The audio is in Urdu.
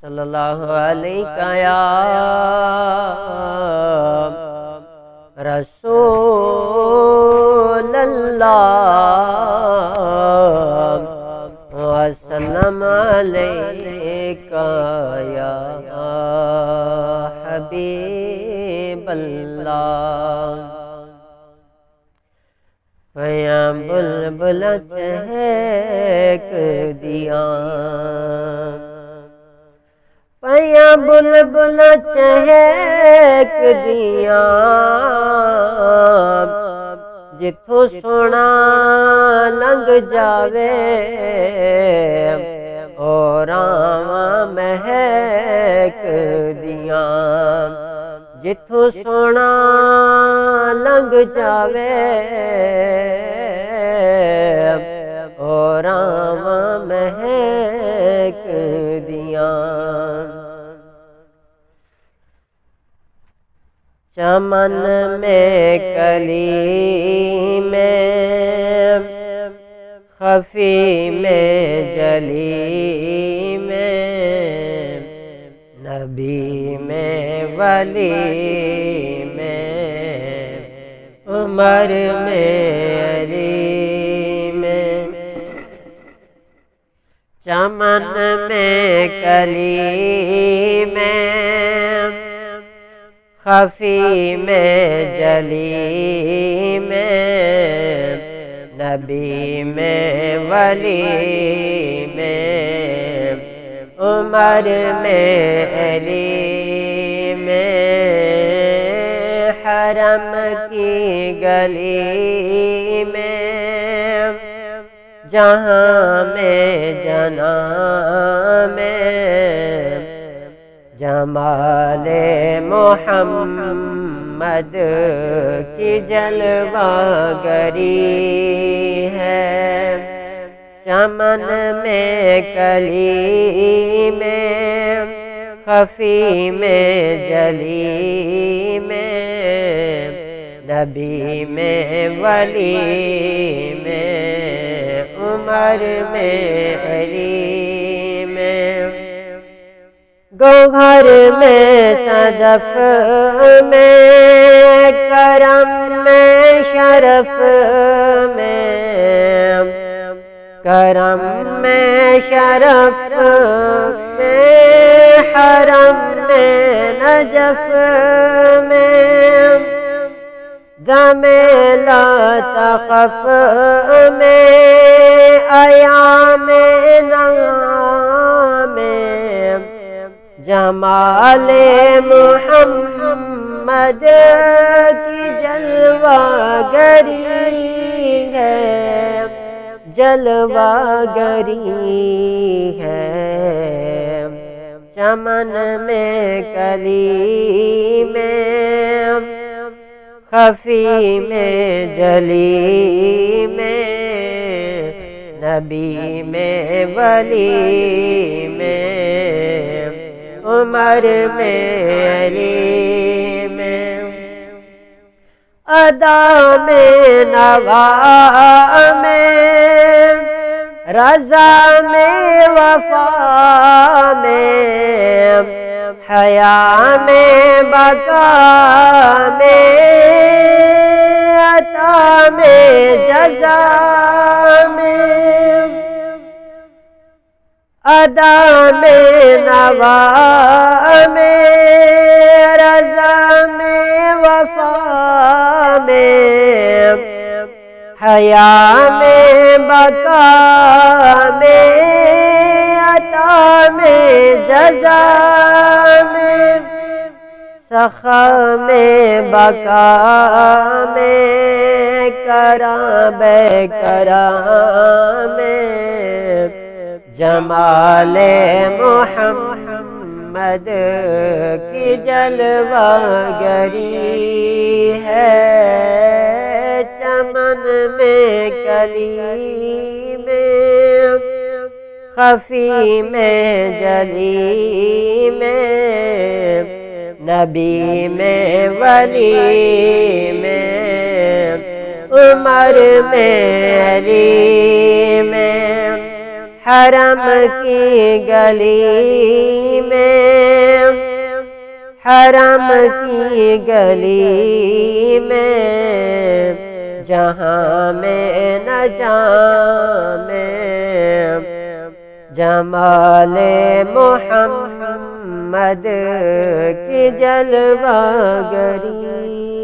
صلی اللہ علیہ یا رسول اللہ وسلم علیکہ یا حبیب اللہ۔ پیا بلبل چہک دیا، پیا بلبل چہک دیا، جتھوں سونا لنگ جاوے اوراں مہک دیا، جتھوں سونا لنگ جاوے اوراں مہک دیا۔ چمن میں کلی میں خفی میں جلی میں، نبی میں ولی میں، عمر میں علی میں۔ چمن میں کلی میں خفی میں جلی میں، نبی میں ولی میں، عمر میں علی میں، حرم کی گلی میں، جہاں میں جنا میں، جمال محمد کی جلوہ گری ہے۔ چمن میں کلی میں خفی میں جلی میں، نبی میں ولی میں، عمر میں علی میں، گوہر میں صدف میں، کرم میں شرف میں، کرم میں شرف میں، حرم میں نجف میں، دم لا تخف میں، ایام نام میں، جمال محمد کی جلوہ گری ہے، جلوہ گری ہے۔ چمن میں کلی میں خفی میں جلی میں، نبی میں ولی میں، عمر میں علی میں، ادا میں نوا میں، رضا میں وفا میں، حیا میں بقا میں، عطا میں جزا میں، ادا میں نوا میں، رضا میں وفا میں، حیا میں بقا میں، عطا میں جزا میں، سخا میں بقا میں، کرم بے کرم میں، جمال محمد کی جلوہ گری ہے۔ چمن میں کلی میں خفی میں جلی میں، نبی میں ولی میں، عمر میں علی میں، حرم کی گلی میں، حرم کی گلی میں، جہاں میں نہ جامے جمال محمد کی جلوہ گری۔